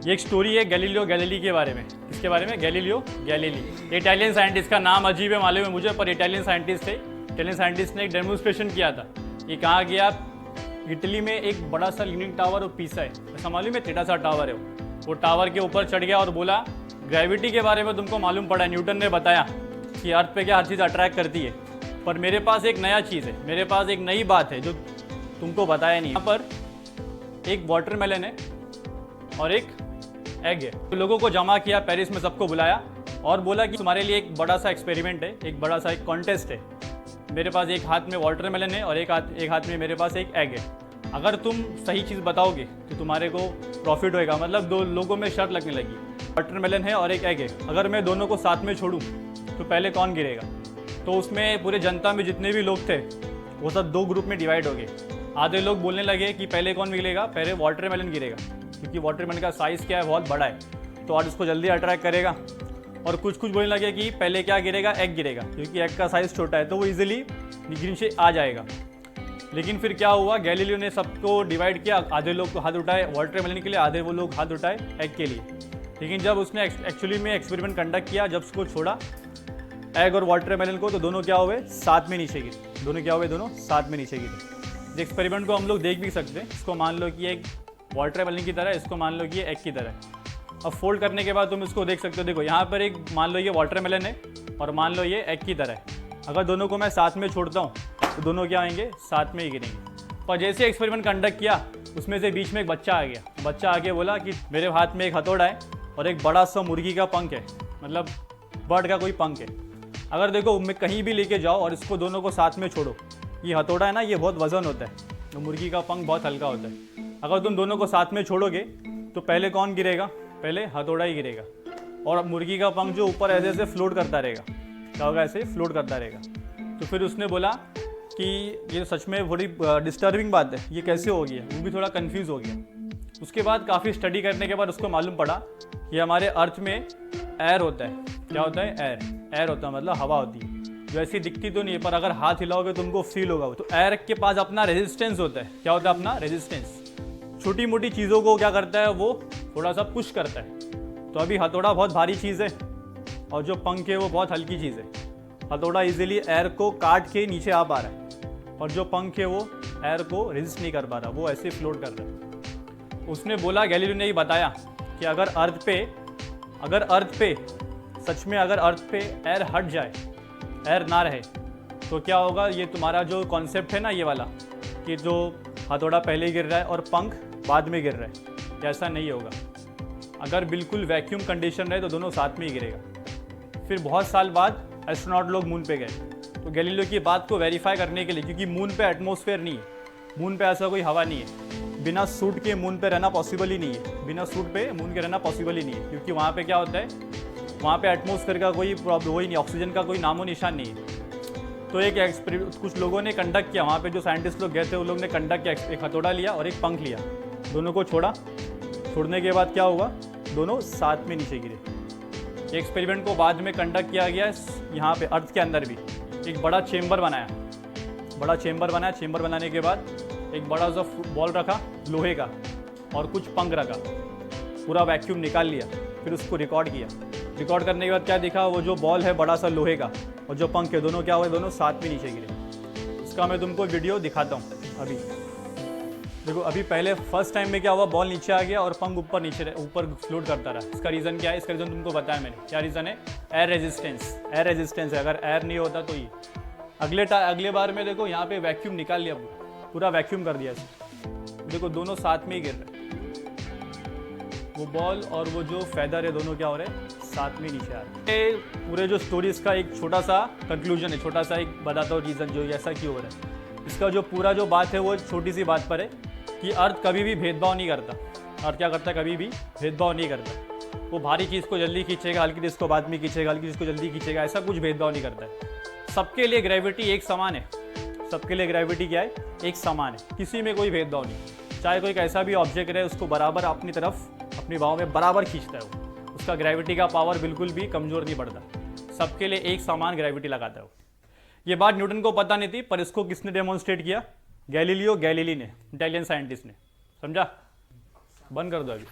ये एक स्टोरी है गैलीलियो गैलीली के बारे में। किसके बारे में? Galileo Galilei. इटालियन साइंटिस्ट का नाम अजीब है मालूम है मुझे, पर इटालियन साइंटिस्ट थे। इटालियन साइंटिस्ट ने एक डेमोन्स्ट्रेशन किया था। ये कहाँ गया? इटली में एक बड़ा सा लीनिंग टावर और पीसा है, ऐसा मालूम है, टेढ़ा सा टावर है वो टावर के ऊपर चढ़ गया और बोला ग्रेविटी के बारे में तुमको मालूम पड़ा है, न्यूटन ने बताया कि अर्थ पे क्या हर चीज़ अट्रैक्ट करती है, पर मेरे पास एक नया चीज़ है, मेरे पास एक नई बात है जो तुमको बताया नहीं। यहाँ पर एक वाटरमेलन है और एक एग है। तो लोगों को जमा किया, पेरिस में सबको बुलाया और बोला कि तुम्हारे लिए एक बड़ा सा एक्सपेरिमेंट है, एक बड़ा सा एक कॉन्टेस्ट है। मेरे पास एक हाथ में वाटरमेलन है और एक हाथ में मेरे पास एक एग है। अगर तुम सही चीज़ बताओगे तो तुम्हारे को प्रॉफिट होएगा। मतलब दो लोगों में शर्त लगने लगी, वाटरमेलन है और एक एग है, अगर मैं दोनों को साथ में छोड़ूं तो पहले कौन गिरेगा? तो उसमें पूरे जनता में जितने भी लोग थे वो सब दो ग्रुप में डिवाइड हो गए। आधे लोग बोलने लगे कि पहले कौन गिरेगा? पहले वाटरमेलन गिरेगा, क्योंकि वाटरमेलन का साइज़ क्या है, बहुत बड़ा है, तो और इसको जल्दी अट्रैक्ट करेगा। और कुछ बोलने लगे कि पहले क्या गिरेगा? एग गिरेगा, क्योंकि एग का साइज़ छोटा है तो वो इजीली नीचे आ जाएगा। लेकिन फिर क्या हुआ, गैलीलियो ने सबको डिवाइड किया, आधे लोग को हाथ उठाए वाटरमेलन के लिए, आधे वो लोग हाथ उठाए एग के लिए। लेकिन जब उसने एक्चुअली में एक्सपेरिमेंट कंडक्ट किया, जब उसको छोड़ा एग और वाटरमेलन को, तो दोनों क्या हुए? साथ में नीचे गिरे। दोनों क्या हुए? दोनों साथ में नीचे गिरे। इस एक्सपेरिमेंट को हम लोग देख भी सकते हैं। इसको मान लो कि एक वाटरमेलन की तरह, इसको मान लो कि ये एग की तरह। अब फोल्ड करने के बाद तुम इसको देख सकते हो। देखो यहाँ पर एक मान लो ये वाटरमेलन है और मान लो ये एग की तरह है। अगर दोनों को मैं साथ में छोड़ता हूँ तो दोनों क्या आएंगे? साथ में ही गिरेंगे। पर जैसे एक्सपेरिमेंट कंडक्ट किया, उसमें से बीच में एक बच्चा आ गया। बच्चा आके बोला कि मेरे हाथ में एक हथौड़ा है और एक बड़ा सा मुर्गी का पंख है, मतलब बर्ड का कोई पंख है। अगर देखो मैं कहीं भी लेके जाओ और इसको दोनों को साथ में छोड़ो, ये हथौड़ा है ना, ये बहुत वजन होता है, तो मुर्गी का पंख बहुत हल्का होता है। अगर तुम दोनों को साथ में छोड़ोगे तो पहले कौन गिरेगा? पहले हथौड़ा ही गिरेगा और मुर्गी का पंख जो ऊपर ऐसे ऐसे फ्लोट करता रहेगा। क्या होगा? ऐसे फ्लोट करता रहेगा। तो फिर उसने बोला कि ये सच में बड़ी डिस्टर्बिंग बात है, ये कैसे हो गया? वो भी थोड़ा कंफ्यूज हो गया। उसके बाद काफ़ी स्टडी करने के बाद उसको मालूम पड़ा कि हमारे अर्थ में एयर होता है। क्या होता है? एयर होता है, मतलब हवा होती है, जो ऐसी दिखती तो नहीं है, पर अगर हाथ हिलाओगे तो तुमको फील होगा। तो एयर के पास अपना रेजिस्टेंस होता है। क्या होता है? अपना रेजिस्टेंस। छोटी मोटी चीज़ों को क्या करता है? वो थोड़ा सा पुश करता है। तो अभी हथौड़ा बहुत भारी चीज़ है और जो पंख है वो बहुत हल्की चीज़ है। हथौड़ा इजीली एयर को काट के नीचे आ पा रहा है और जो पंख है वो एयर को रेजिस्ट नहीं कर पा रहा, वो ऐसे फ्लोट कर रहा है। उसने बोला, गैलीलियो ने ही बताया कि अगर अर्थ पे सच में अगर अर्थ पे एयर हट जाए, एयर ना रहे, तो क्या होगा? ये तुम्हारा जो कॉन्सेप्ट है ना, ये वाला कि जो हथौड़ा पहले गिर रहा है और पंख बाद में गिर रहा है, ऐसा नहीं होगा। अगर बिल्कुल वैक्यूम कंडीशन रहे तो दोनों साथ में ही गिरेगा। फिर बहुत साल बाद एस्ट्रोनॉट लोग मून पे गए, तो गैलीलियो की बात को वेरीफाई करने के लिए, क्योंकि मून पे एटमॉस्फेयर नहीं है, मून पे ऐसा कोई हवा नहीं है, बिना सूट के मून पे रहना पॉसिबल ही नहीं है, बिना सूट पे मून के रहना पॉसिबल ही नहीं है, क्योंकि वहाँ पे क्या होता है, वहाँ पे एटमॉस्फेयर का कोई प्रॉब्लम वही नहीं, ऑक्सीजन का कोई नामो निशान नहीं है। तो एक कुछ लोगों ने कंडक्ट किया, वहाँ पे जो साइंटिस्ट लोग गए थे उन लोगों ने कंडक्ट किया, एक हथौड़ा लिया और एक पंख लिया, दोनों को छोड़ा। छोड़ने के बाद क्या हुआ? दोनों साथ में नीचे गिरे। ये एक्सपेरिमेंट को बाद में कंडक्ट किया गया यहाँ पे अर्थ के अंदर भी। एक बड़ा चेम्बर बनाया, चेम्बर बनाने के बाद एक बड़ा सा बॉल रखा लोहे का और कुछ पंख रखा, पूरा वैक्यूम निकाल लिया, फिर उसको रिकॉर्ड किया। रिकॉर्ड करने के बाद क्या दिखा? वो जो बॉल है बड़ा सा लोहे का और जो पंख है, दोनों क्या हुए? दोनों साथ में नीचे गिरे। इसका मैं तुमको वीडियो दिखाता हूँ अभी। देखो अभी पहले फर्स्ट टाइम में क्या हुआ, बॉल नीचे आ गया और पंख ऊपर फ्लोट करता रहा। इसका रीज़न क्या है? इसका रीज़न तुमको बताया मैंने। क्या रीज़न है? एयर रेजिस्टेंस है। अगर एयर नहीं होता तो ये अगले बार में देखो यहाँ पे वैक्यूम निकाल लिया, पूरा वैक्यूम कर दिया इसे। देखो दोनों साथ में ही गिर रहे, वो बॉल और वो जो फेदर है, दोनों क्या हो रहे हैं? साथ में नीचे आ रहे हैं। पूरे जो स्टोरी इसका एक छोटा सा कंक्लूजन है, छोटा सा एक बताता हूँ रीज़न जो ऐसा क्यों हो रहा है। इसका जो पूरा जो बात है वो छोटी सी बात पर है कि अर्थ कभी भी भेदभाव नहीं करता। अर्थ क्या करता है? कभी भी भेदभाव नहीं करता। वो भारी चीज़ को जल्दी खींचेगा, हल्की चीज़ को बाद में खींचेगा, हल्की चीज़ को जल्दी खींचेगा, ऐसा कुछ भेदभाव नहीं करता है। सबके लिए ग्रेविटी एक समान है। सबके लिए ग्रेविटी क्या है? एक समान है। किसी में कोई भेदभाव नहीं। चाहे कोई कैसा भी ऑब्जेक्ट रहे, उसको बराबर अपनी तरफ, अपनी बाहों में बराबर खींचता है वो। उसका ग्रेविटी का पावर बिल्कुल भी कमज़ोर नहीं पड़ता। सबके लिए एक समान ग्रेविटी लगाता है वो। ये बात न्यूटन को पता नहीं थी, पर इसको किसने डेमोन्स्ट्रेट किया? गैलीलियो गैलीली ने, इटालियन साइंटिस्ट ने। समझा? बंद कर दो अभी।